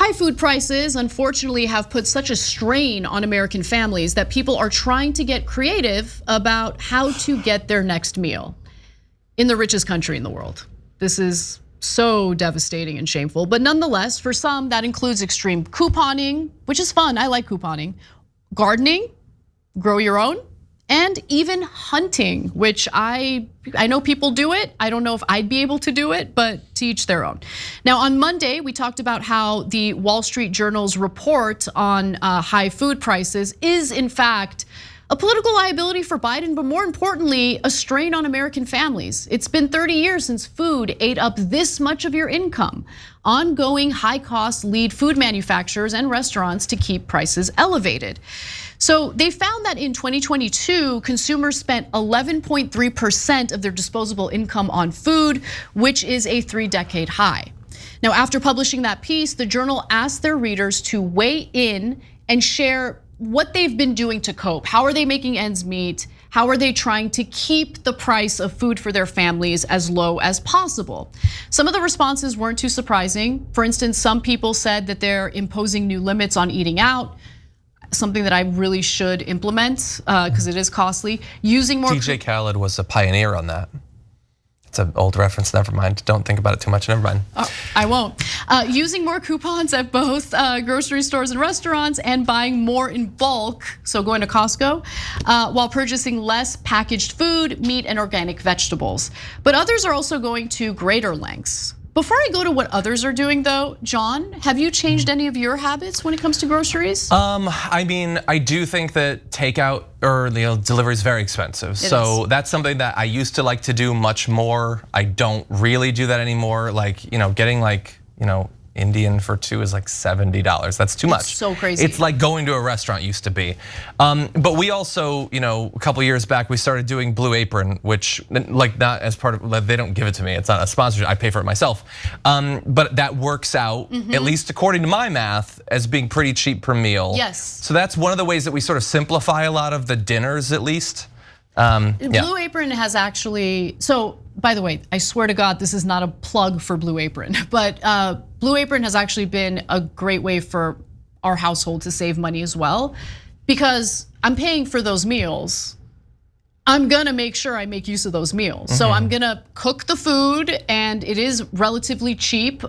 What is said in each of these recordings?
High food prices, unfortunately, have put such a strain on American families that people are trying to get creative about how to get their next meal in the richest country in the world. This is so devastating and shameful, but nonetheless, for some, that includes extreme couponing, which is fun. I like couponing, gardening, grow your own, and even hunting, which I know people do it. I don't know if I'd be able to do it, but to each their own. Now, on Monday, we talked about how the Wall Street Journal's report on high food prices is, in fact, a political liability for Biden, but more importantly, a strain on American families. It's been 30 years since food ate up this much of your income. Ongoing high costs lead food manufacturers and restaurants to keep prices elevated. So they found that in 2022, consumers spent 11.3% of their disposable income on food, which is a 3-decade high. Now, after publishing that piece, the Journal asked their readers to weigh in and share what they've been doing to cope. How are they making ends meet? How are they trying to keep the price of food for their families as low as possible? Some of the responses weren't too surprising. For instance, some people said that they're imposing new limits on eating out, something that I really should implement because it is costly. Using more. DJ Khaled was a pioneer on that. It's an old reference, never mind. Don't think about it too much, never mind. I won't. Using more coupons at both grocery stores and restaurants, and buying more in bulk, so going to Costco, while purchasing less packaged food, meat, and organic vegetables. But others are also going to greater lengths. Before I go to what others are doing though, John, have you changed any of your habits when it comes to groceries? I mean, I do think that takeout or delivery is very expensive. So that's something that I used to like to do much more. I don't really do that anymore. Like, getting like, Indian for 2 is like $70. That's too much. It's so crazy. It's like going to a restaurant used to be. But we also, a couple years back, we started doing Blue Apron, which like not as part of, like, they don't give it to me. It's not a sponsorship, I pay for it myself. But that works out, at least according to my math, as being pretty cheap per meal. Yes. So that's one of the ways that we sort of simplify a lot of the dinners, at least. Blue Apron has actually, so by the way, I swear to God, this is not a plug for Blue Apron, but Blue Apron has actually been a great way for our household to save money as well, because I'm paying for those meals. I'm gonna make sure I make use of those meals. So I'm gonna cook the food, and it is relatively cheap.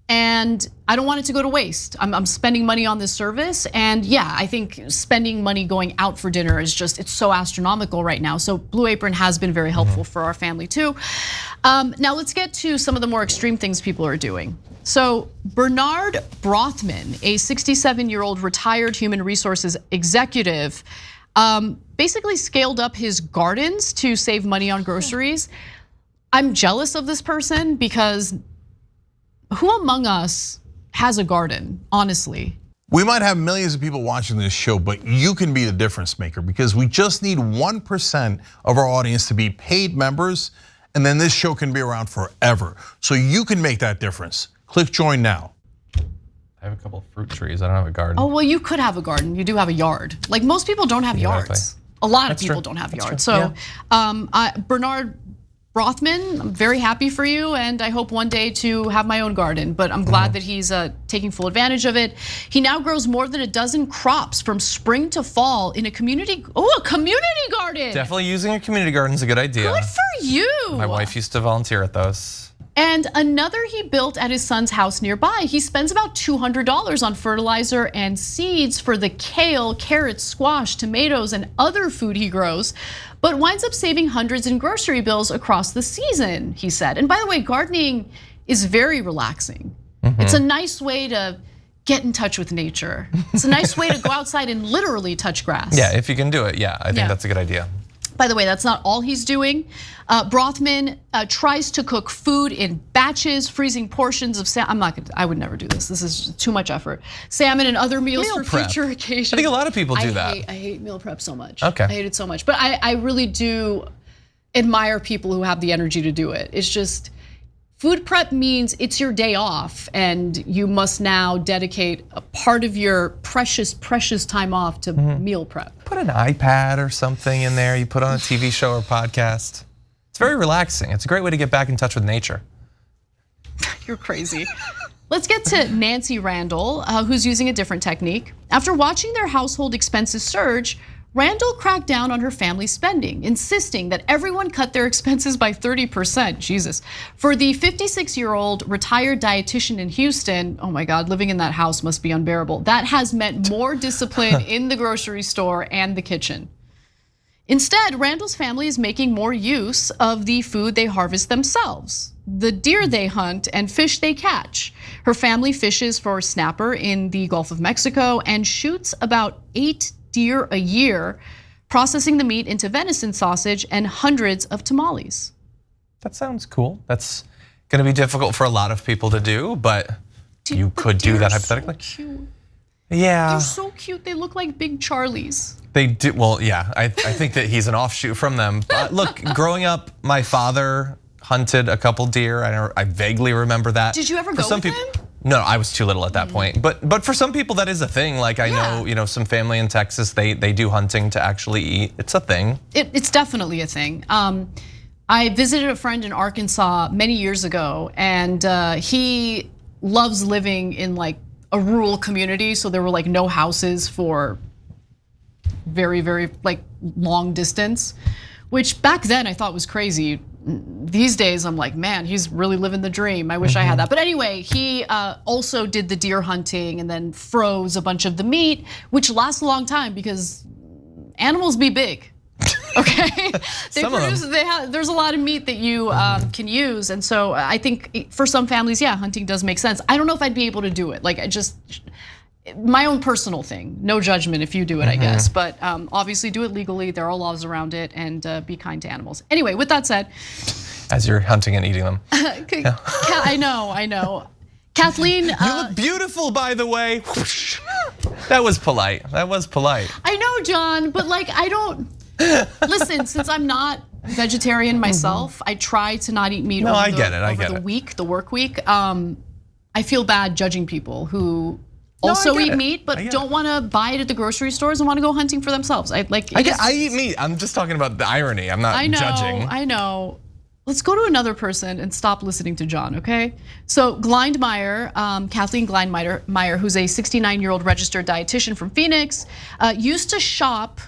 And I don't want it to go to waste. I'm spending money on this service, and yeah, I think spending money going out for dinner is just, it's so astronomical right now. So Blue Apron has been very helpful for our family too. Now let's get to some of the more extreme things people are doing. So Bernard Brothman, a 67-year-old retired human resources executive, basically scaled up his gardens to save money on groceries. I'm jealous of this person because who among us has a garden, honestly? We might have millions of people watching this show, but you can be the difference maker, because we just need 1% of our audience to be paid members, and then this show can be around forever. So you can make that difference. Click join now. I have a couple of fruit trees, I don't have a garden. Oh, well, you could have a garden, you do have a yard. Like most people don't have yards. A lot of people don't have yards. So Bernard Brothman, I'm very happy for you, and I hope one day to have my own garden, but I'm glad that he's taking full advantage of it. He now grows more than a dozen crops from spring to fall in a community garden. Definitely using a community garden is a good idea. Good for you. My wife used to volunteer at those. And another he built at his son's house nearby. He spends about $200 on fertilizer and seeds for the kale, carrots, squash, tomatoes, and other food he grows, but winds up saving hundreds in grocery bills across the season, he said. And by the way, gardening is very relaxing. It's a nice way to get in touch with nature. It's a nice way to go outside and literally touch grass. Yeah, if you can do it, yeah, I think that's a good idea. By the way, that's not all he's doing. Brothman tries to cook food in batches, freezing portions of salmon. I would never do this. This is too much effort. Salmon and other meals for future occasions. I think a lot of people do that. I hate meal prep so much. Okay. I hate it so much. But I really do admire people who have the energy to do it. It's just, food prep means it's your day off, and you must now dedicate a part of your precious, precious time off to meal prep. Put an iPad or something in there, you put on a TV show or podcast. It's very relaxing. It's a great way to get back in touch with nature. You're crazy. Let's get to Nancy Randall, who's using a different technique. After watching their household expenses surge, Randall cracked down on her family's spending, insisting that everyone cut their expenses by 30%. Jesus. For the 56-year-old retired dietitian in Houston, oh my God, living in that house must be unbearable. That has meant more discipline in the grocery store and the kitchen. Instead, Randall's family is making more use of the food they harvest themselves, the deer they hunt and fish they catch. Her family fishes for snapper in the Gulf of Mexico and shoots about 8 deer a year, processing the meat into venison sausage and hundreds of tamales. That sounds cool. That's gonna be difficult for a lot of people to do, but you could do that hypothetically. So cute. Yeah. They're so cute. They look like big Charlies. They do, well, yeah, I think that he's an offshoot from them. But look, growing up, my father hunted a couple deer. I vaguely remember that. Did you ever go with him? No, I was too little at that point. But for some people that is a thing. Like I know, some family in Texas, they do hunting to actually eat. It's a thing. It's definitely a thing. I visited a friend in Arkansas many years ago, and he loves living in like a rural community. So there were like no houses for very, very like long distance, which back then I thought was crazy. These days I'm like, man, he's really living the dream. I wish I had that. But anyway, he also did the deer hunting and then froze a bunch of the meat, which lasts a long time because animals be big. Okay, there's a lot of meat that you can use, and so I think for some families, yeah, hunting does make sense. I don't know if I'd be able to do it. Like my own personal thing. No judgment if you do it, I guess. But obviously do it legally. There are laws around it, and be kind to animals. Anyway, with that said, as you're hunting and eating them. I know. Kathleen, you look beautiful, by the way. That was polite. I know, John, but like I don't. Listen, since I'm not vegetarian myself, I try to not eat meat over the work week. I feel bad judging people who also eat meat, but don't want to buy it at the grocery stores and want to go hunting for themselves. I eat meat. I'm just talking about the irony. I'm not judging. I know. Let's go to another person and stop listening to John, okay? So Glindmeyer, Kathleen Glindmeyer, who's a 69-year-old registered dietitian from Phoenix, used to shop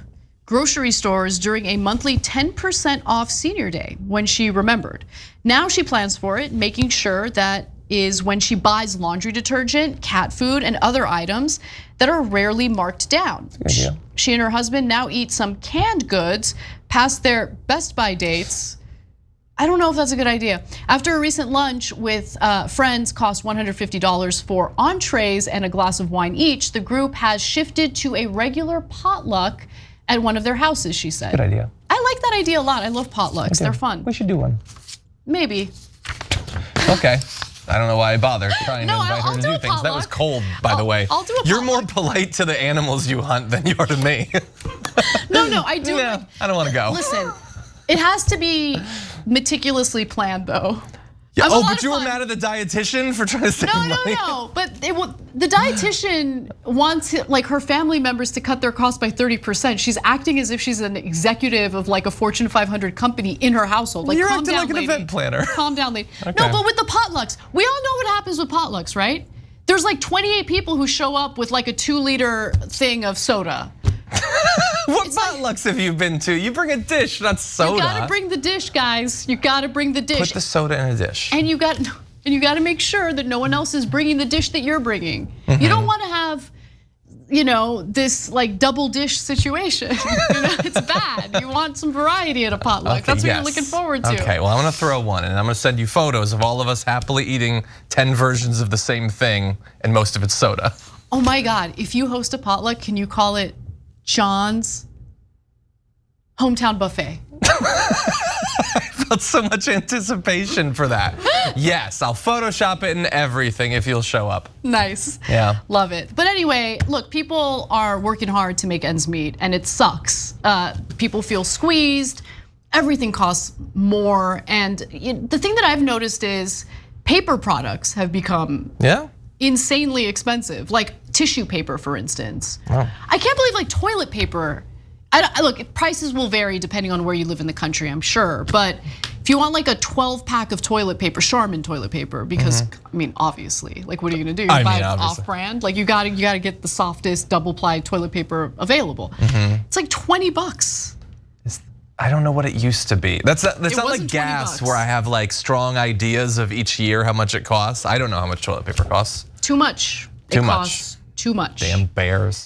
grocery stores during a monthly 10% off senior day when she remembered. Now she plans for it, making sure that is when she buys laundry detergent, cat food, and other items that are rarely marked down. She and her husband now eat some canned goods past their Best By dates. I don't know if that's a good idea. After a recent lunch with friends cost $150 for entrees and a glass of wine each, the group has shifted to a regular potluck at one of their houses, she said. Good idea. I like that idea a lot. I love potlucks. They're fun. We should do one. Maybe. Okay. I don't know why I bothered trying to invite her to do things. That was cold, by the way. I'll do a potluck. You're more polite to the animals you hunt than you are to me. No, I do. Yeah, I don't want to go. Listen, it has to be meticulously planned, though. Yeah. But you were mad at the dietitian for trying to save money? No. But the dietitian wants like her family members to cut their costs by 30%. She's acting as if she's an executive of like a Fortune 500 company in her household. Like, you're calm acting down, like an lady. event planner. Calm down, lady. Okay. No, but with the potlucks, we all know what happens with potlucks, right? There's like 28 people who show up with like a 2-liter thing of soda. What potlucks have you been to? You bring a dish, not soda. You gotta bring the dish, guys. You gotta bring the dish. Put the soda in a dish. And you got to make sure that no one else is bringing the dish that you're bringing. You don't want to have, this like double dish situation. It's bad. You want some variety at a potluck. Okay, that's what you're looking forward to. Okay, well I'm gonna throw one, and I'm gonna send you photos of all of us happily eating 10 versions of the same thing, and most of it's soda. Oh my God! If you host a potluck, can you call it John's Hometown Buffet? I felt so much anticipation for that. Yes, I'll Photoshop it and everything if you'll show up. Nice. Yeah. Love it. But anyway, look, people are working hard to make ends meet, and it sucks. People feel squeezed. Everything costs more, and the thing that I've noticed is paper products have become insanely expensive, like tissue paper, for instance. Wow. I can't believe like toilet paper. Look, prices will vary depending on where you live in the country, I'm sure, but If you want like a 12-pack of toilet paper, Charmin toilet paper, because I mean, obviously, like, what are you gonna do? You buy off-brand? Like, you gotta get the softest double-ply toilet paper available. It's like $20. I don't know what it used to be. That's not like gas, where I have like strong ideas of each year how much it costs. I don't know how much toilet paper costs. Too much. Too much. Costs too much. Damn bears.